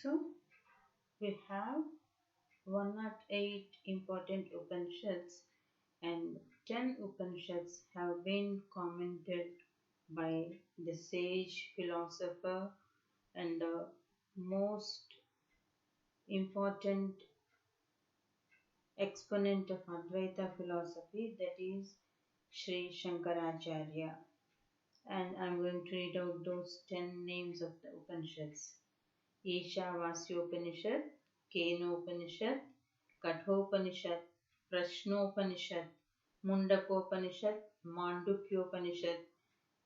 So we have 108 important Upanishads, and 10 Upanishads have been commented by the sage philosopher and the most important exponent of Advaita philosophy, that is Sri Shankaracharya. And I'm going to read out those 10 names of the Upanishads. Ishavasyopanishad, Kenopanishad, Kathopanishad, Prashnopanishad, Mundakopanishad, Mandukyopanishad,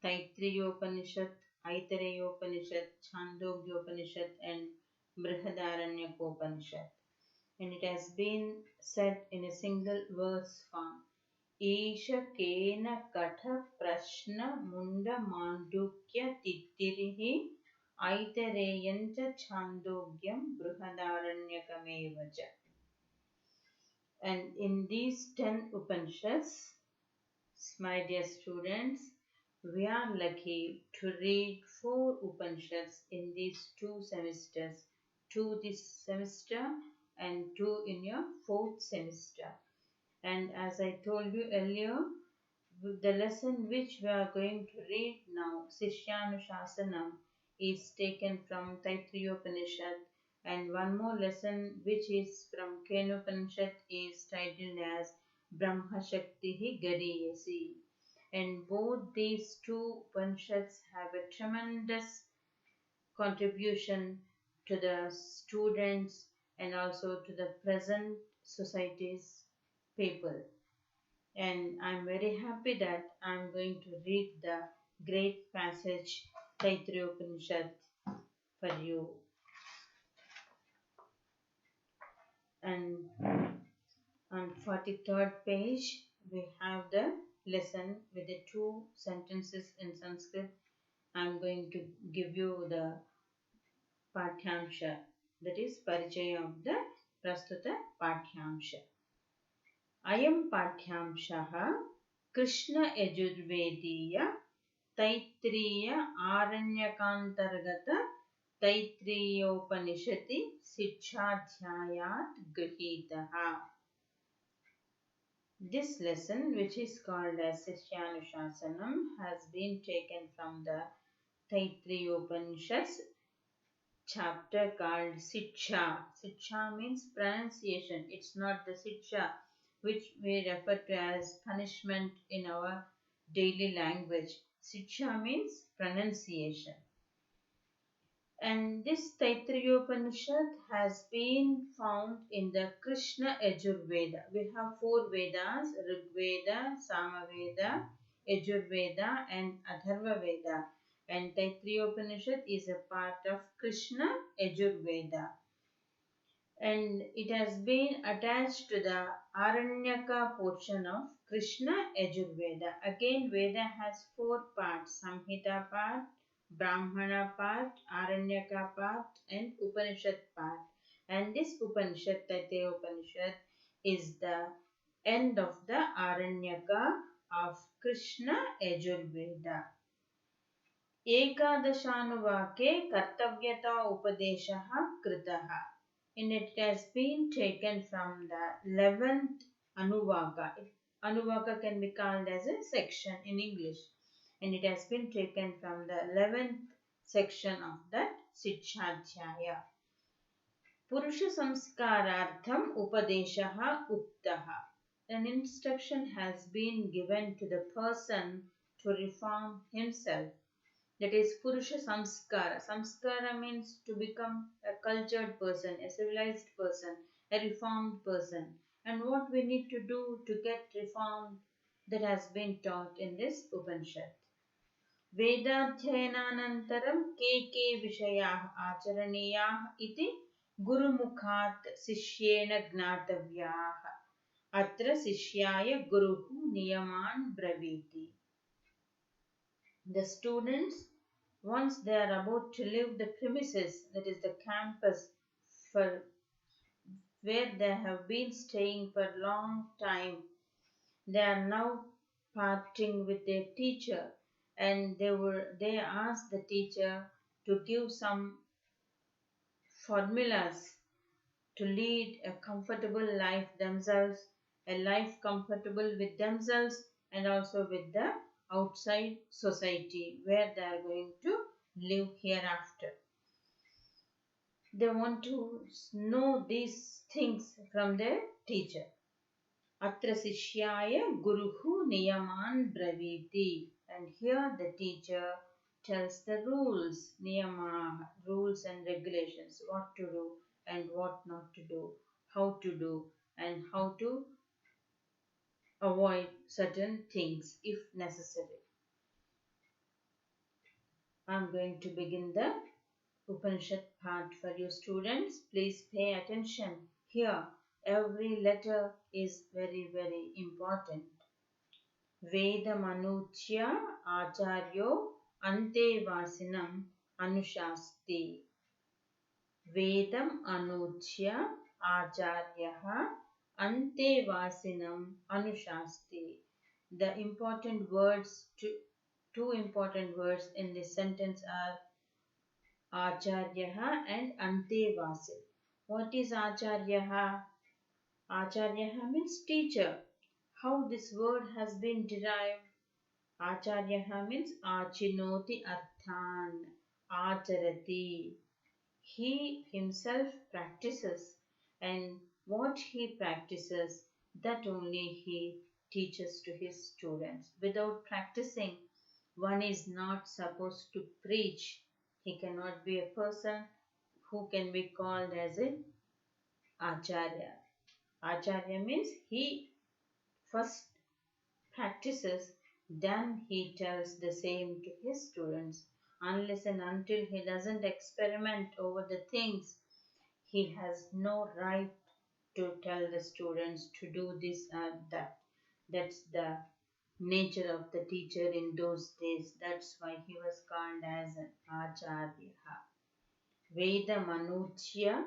Taittiriyopanishad, Aitareyopanishad, Chandogyopanishad, and Brihadaranyavopanishad. And it has been said in a single verse form. Isha Kena Katha Prashna Munda Mandukya Tittirihi Aitareyancha Chandogyam Brihadaranyakamevacha. And in these 10 Upanishads, my dear students, we are lucky to read 4 Upanishads in these 2 semesters. 2 this semester and 2 in your 4th semester. And as I told you earlier, the lesson which we are going to read now, Sishyanushasanam, is taken from Taittiriyopanishad, and one more lesson which is from Kenopanishad is titled as Brahma Shaktihi Gariyasi. And both these 2 Upanishads have a tremendous contribution to the students and also to the present society's people. And I'm very happy that I'm going to read the great passage Taittiriya Upanishad for you. And on 43rd page, we have the lesson with the 2 sentences in Sanskrit. I'm going to give you the Pathyamsha, that is Parichaya of the Prastuta Pathyamsha. Ayam Pathyamshaha Krishna Yajurvediya Taittiriya Aranyakantargata Taittiriyopanishati Sichadhyayat Grihitaha. This lesson, which is called as Sishyanushasanam, has been taken from the Taittiriyopanishads chapter called Siksha. Siksha means pronunciation. It's not the Siksha which we refer to as punishment in our daily language. Siksha means pronunciation. And this Taittiriyopanishad has been found in the Krishna Yajurveda. We have 4 Vedas, Rig Veda, Samaveda, Yajurveda and Atharva Veda. And Taittiriyopanishad is a part of Krishna Yajurveda. And it has been attached to the Aranyaka portion of Krishna Yajurveda. Again, Veda has 4 parts: Samhita part, Brahmana part, Aranyaka part and Upanishad part. And this Upanishad, Taittiriya Upanishad, is the end of the Aranyaka of Krishna Yajurveda. Ekadashanuvake Kartavyata Upadeshaha Kritaha. And it has been taken from the 11th Anuvaka. Anuvaka can be called as a section in English. And it has been taken from the 11th section of that Sichadhyaya. Purusha Samskarartham Upadeshaha Uktaha. An instruction has been given to the person to reform himself. That is Purusha Samskara. Samskara means to become a cultured person, a civilized person, a reformed person. And what we need to do to get reformed, that has been taught in this Upanishad. Vedadhyananantaram ke vishayah acharaniyaah iti gurumukhat sishyena gnatavyah. Atra sishyaya guruhu niyaman braviti. The students, once they are about to leave the premises, that is the campus, for where they have been staying for a long time, they are now parting with their teacher, and they asked the teacher to give some formulas to lead a comfortable life themselves, a life comfortable with themselves and also with the outside society where they are going to live hereafter. They want to know these things from their teacher. Atra Sishyaya Guruhu Niyaman Braviti. And here the teacher tells the rules, Niyama, rules and regulations, what to do and what not to do, how to do, and how to avoid certain things if necessary. I'm going to begin the Upanishad part for you students. Please pay attention. Here, every letter is very, very important. Vedamanuchya acharyo ante vasinam anushasti. Vedam anuchya acharyaha ante vasinam anushasti. The important words, two important words in this sentence are Acharyaha and Antevasil. What is Acharyaha? Acharyaha means teacher. How this word has been derived? Acharyaha means Achinoti Arthan. Acharati. He himself practices, and what he practices, that only he teaches to his students. Without practicing, one is not supposed to preach. He cannot be a person who can be called as an acharya. Acharya means he first practices, then he tells the same to his students. Unless and until he doesn't experiment over the things, he has no right to tell the students to do this or that. That's the nature of the teacher in those days. That's why he was called as an acharya. Vedamanuchya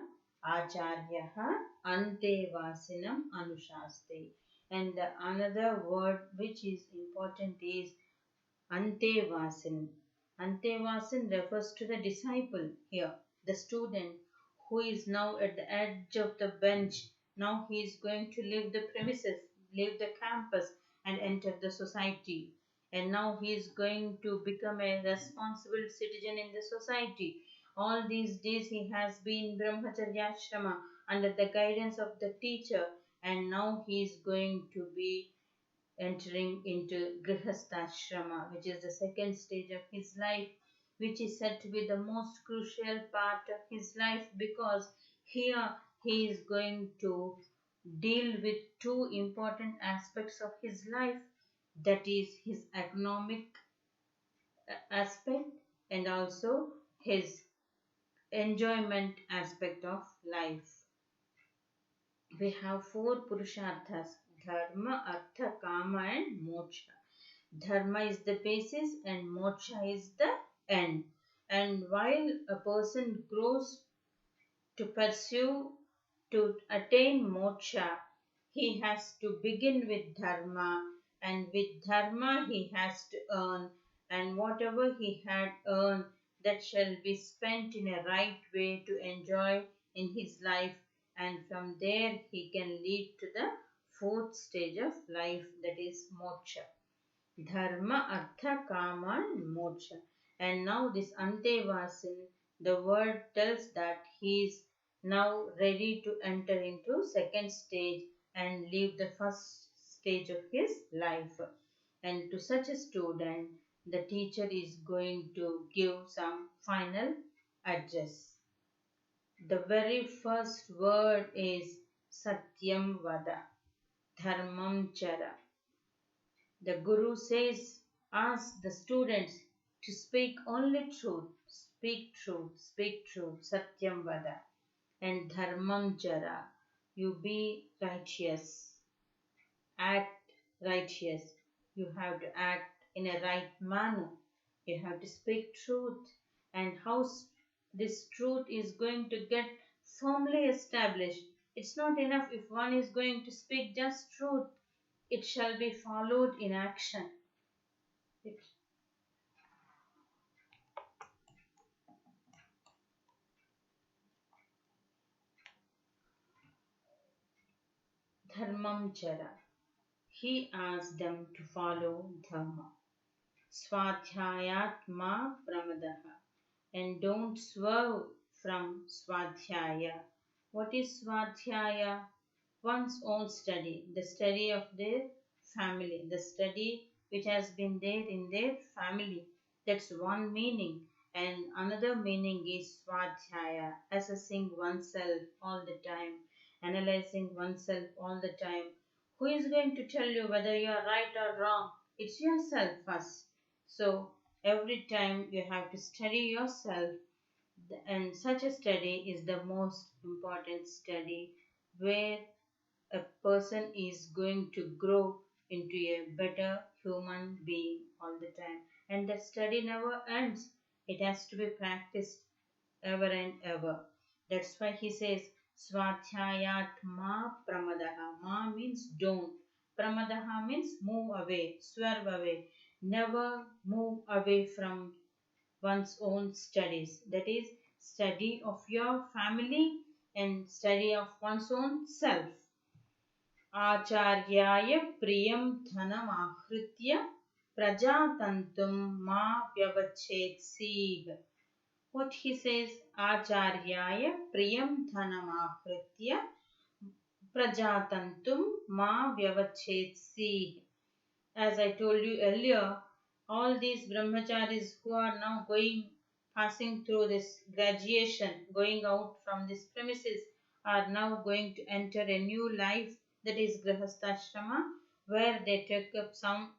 acharyaha ante vasinam anushaste. And the another word which is important is Antevasin. Antevasin refers to the disciple here, the student who is now at the edge of the bench. Now he is going to leave the premises, leave the campus, and enter the society. And now he is going to become a responsible citizen in the society. All these days he has been Brahmacharya Ashrama under the guidance of the teacher, and now he is going to be entering into Grihastha which is the second stage of his life, which is said to be the most crucial part of his life because here he is going to deal with two important aspects of his life, that is his economic aspect and also his enjoyment aspect of life. We have four Purusharthas: Dharma, Artha, Kama, and Moksha. Dharma is the basis and moksha is the end. And while a person grows to pursue, to attain moksha, he has to begin with dharma, and with dharma he has to earn, and whatever he had earned, that shall be spent in a right way to enjoy in his life, and from there he can lead to the fourth stage of life, that is moksha. Dharma, Artha, Kama, and Moksha. And now this Antevasin, the word tells that he is now ready to enter into second stage and leave the first stage of his life. And to such a student, the teacher is going to give some final address. The very first word is Satyam Vada, Dharmam Chara. The Guru says, ask the students to speak only truth, speak truth, speak truth, Satyam Vada, and Dharmam Jara. You be righteous, act righteous. You have to act in a right manner. You have to speak truth. And how this truth is going to get firmly established. It's not enough if one is going to speak just truth. It shall be followed in action. It, dharmam chara. He asked them to follow dharma. Swadhyayat ma pramadaha. And don't swerve from swadhyaya. What is swadhyaya? One's own study, the study of their family, the study which has been there in their family. That's one meaning. And another meaning is swadhyaya, assessing oneself all the time, analyzing oneself all the time. Who is going to tell you whether you are right or wrong? It's yourself first. So every time you have to study yourself, and such a study is the most important study where a person is going to grow into a better human being all the time. And the study never ends, it has to be practiced ever and ever. That's why he says swadhyayat ma pramadaha. Ma means don't, pramadaha means move away, swerve away. Never move away from one's own studies, that is study of your family and study of one's own self. आचार्याय प्रियं धनमाहृत्य प्रजातन्तुं मा व्यवच्छेत्सीः. What he says, आचार्याय प्रियं धनमाहृत्य प्रजातन्तुं मा व्यवच्छेत्सीः. As I told you earlier, all these brahmacharis who are now passing through this graduation, going out from this premises, are now going to enter a new life, that is grihastha where they take up some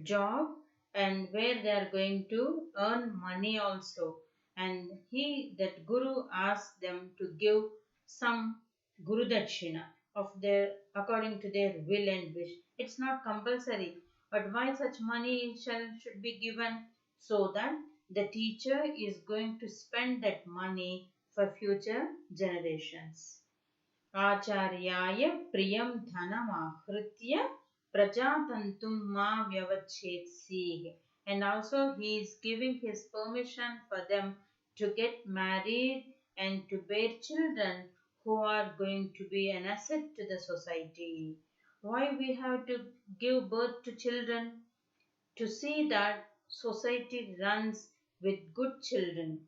job and where they are going to earn money also. And that guru asked them to give some guru dakshina of their according to their will and wish. It's not compulsory, but why such money should be given? So that the teacher is going to spend that money for future generations. आचार्याय प्रियं धनमाहृत्य प्रजातन्तुं मा व्यवच्छेत्सीः. And also he is giving his permission for them to get married and to bear children who are going to be an asset to the society. Why we have to give birth to children? To see that society runs with good children,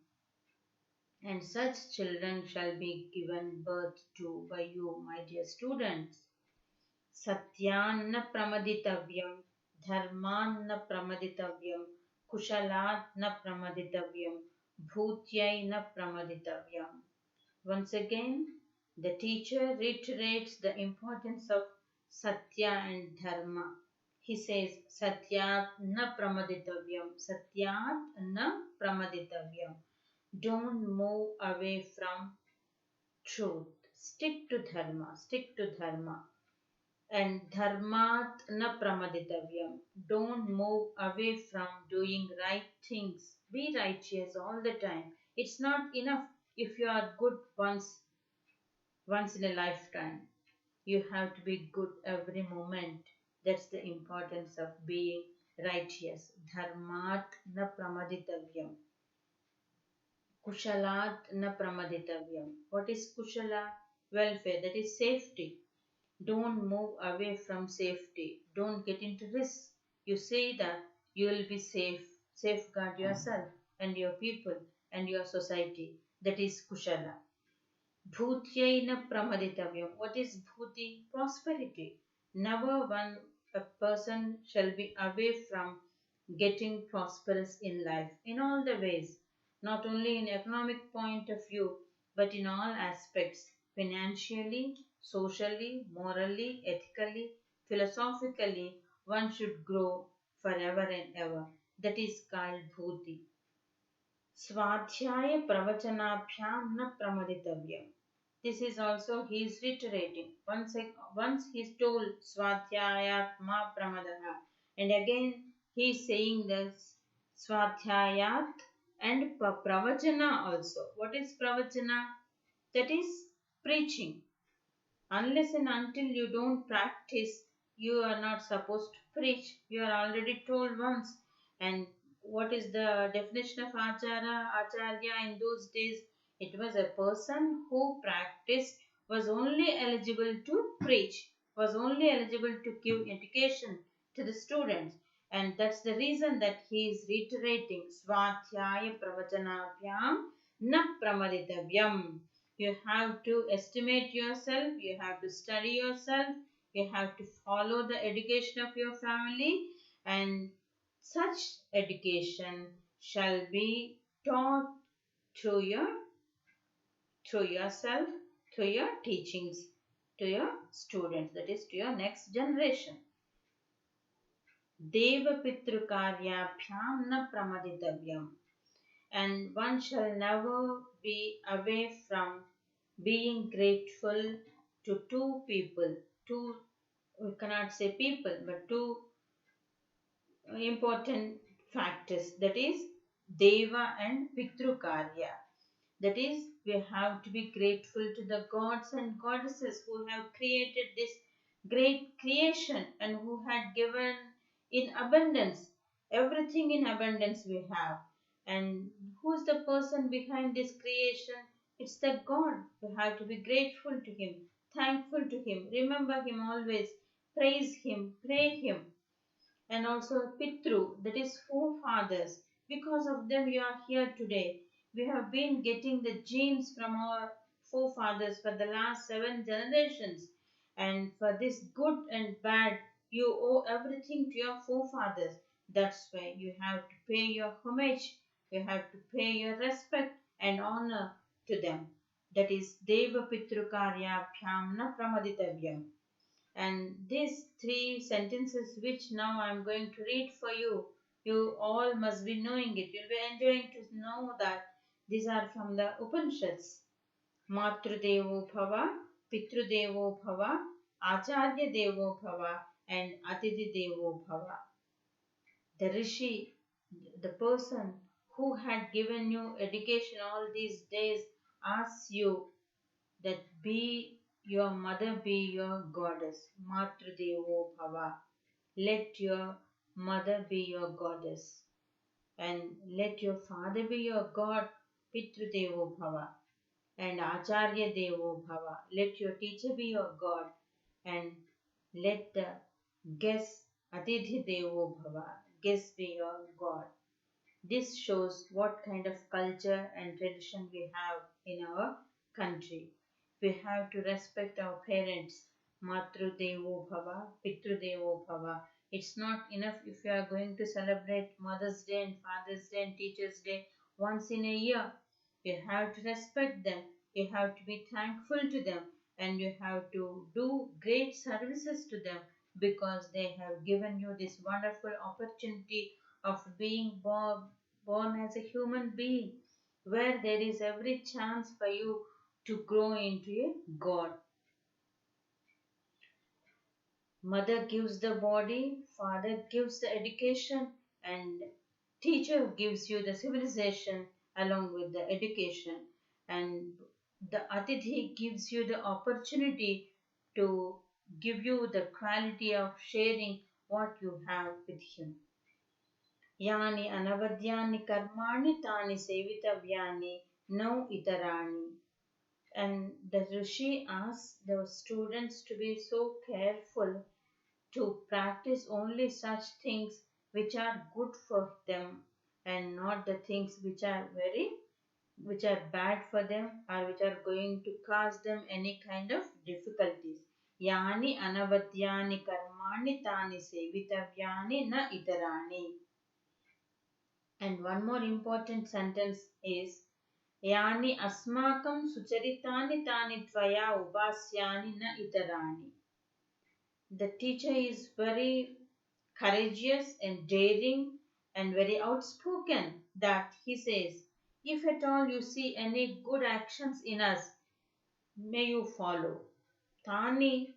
and such children shall be given birth to by you, my dear students. Satyanna pramaditavyam, dharmanna pramaditavyam, kushalatna pramaditavyam, bhutyaina pramaditavyam. Once again, the teacher reiterates the importance of satya and dharma. He says, Satyat na pramaditavyam, Satyat na pramaditavyam. Don't move away from truth. Stick to dharma, stick to dharma. And dharmat na pramaditavyam. Don't move away from doing right things. Be righteous all the time. It's not enough if you are good once in a lifetime. You have to be good every moment. That's the importance of being righteous. Dharmat na pramaditavyam. Kushalat na pramaditavyam. What is kushala? Welfare, that is safety. Don't move away from safety. Don't get into risk. You say that you will be safe. Safeguard yourself and your people and your society. That is kushala. Bhutyaina pramaditavyam. What is bhuti? Prosperity. Never a person shall be away from getting prosperous in life in all the ways, not only in economic point of view, but in all aspects, financially, socially, morally, ethically, philosophically. One should grow forever and ever. That is called bhuti. Swadhyaya pravachanabhyam na pramaditavyam. This is also he is reiterating. Once he is told Swadhyayat ma pramadaha, and again he is saying this Swadhyayat and pravachana also. What is pravachana? That is preaching. Unless and until you don't practice, you are not supposed to preach. You are already told once. And what is the definition of acharya in those days? It was a person who practiced was only eligible to preach. was only eligible to give education to the students. And that's the reason that he is reiterating Swadhyaya Pravachanabhyam Na Pramaditavyam. You have to estimate yourself, you have to study yourself, you have to follow the education of your family, and such education shall be taught through yourself, through your teachings, to your students, that is to your next generation. Deva Pitru Karyabhyam na Pramaditavyam. And one shall never be away from being grateful to two people, two, we cannot say people, but two important factors, that is Deva and Pitru Karya. That is, we have to be grateful to the gods and goddesses who have created this great creation and who had given in abundance. Everything in abundance we have. And who is the person behind this creation? It's the God. We have to be grateful to Him, thankful to Him, remember Him always, praise Him, pray Him. And also Pitru, that is forefathers. Because of them you are here today. We have been getting the genes from our forefathers for the last 7 generations. And for this good and bad, you owe everything to your forefathers. That's why you have to pay your homage, you have to pay your respect and honor to them. That is Deva Pitru Karyabhyam na Pramaditavyam. And these 3 sentences, which now I am going to read for you, you all must be knowing it. You'll be enjoying to know that these are from the Upanishads. Matrudevo Bhava, Pitrudevo Bhava, Acharya Devo Bhava, and Atithi Devo Bhava. The Rishi, the person who had given you education all these days, asks you that your mother be your goddess. Matrudevo Bhava. Let your mother be your goddess. And let your father be your god. Pitrudevo Bhava. And Acharya Devo Bhava. Let your teacher be your god. And let the guest Atithi Devo Bhava. Guest be your god. This shows what kind of culture and tradition we have in our country. We have to respect our parents. Matru Devo Bhava, Pitru Devo Bhava. It's not enough if you are going to celebrate Mother's Day and Father's Day and Teacher's Day once in a year. You have to respect them. You have to be thankful to them. And you have to do great services to them because they have given you this wonderful opportunity of being born as a human being, where there is every chance for you to grow into a God. Mother gives the body, father gives the education, and teacher gives you the civilization along with the education. And the Atithi gives you the opportunity to give you the quality of sharing what you have with him. Yani anavadyani karmani tani sevitavyani no itarani. And the Rishi asks the students to be so careful to practice only such things which are good for them and not the things which are bad for them or which are going to cause them any kind of difficulties. Yani anavadyani karmani tani sevitavyani na itarani. And one more important sentence is Yani asmakam sucharitani tani tvaya upasyani na itarani. The teacher is very courageous and daring and very outspoken that he says, if at all you see any good actions in us, may you follow. Tani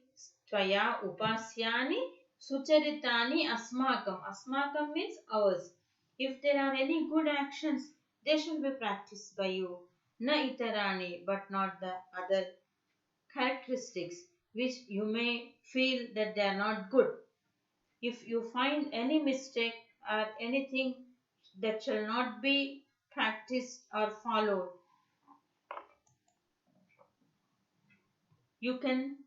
tvaya upasyani sucharitani asmakam. Asmakam means ours. If there are any good actions, they shall be practiced by you. Na itarani, but not the other characteristics which you may feel that they are not good. If you find any mistake or anything that shall not be practiced or followed, you can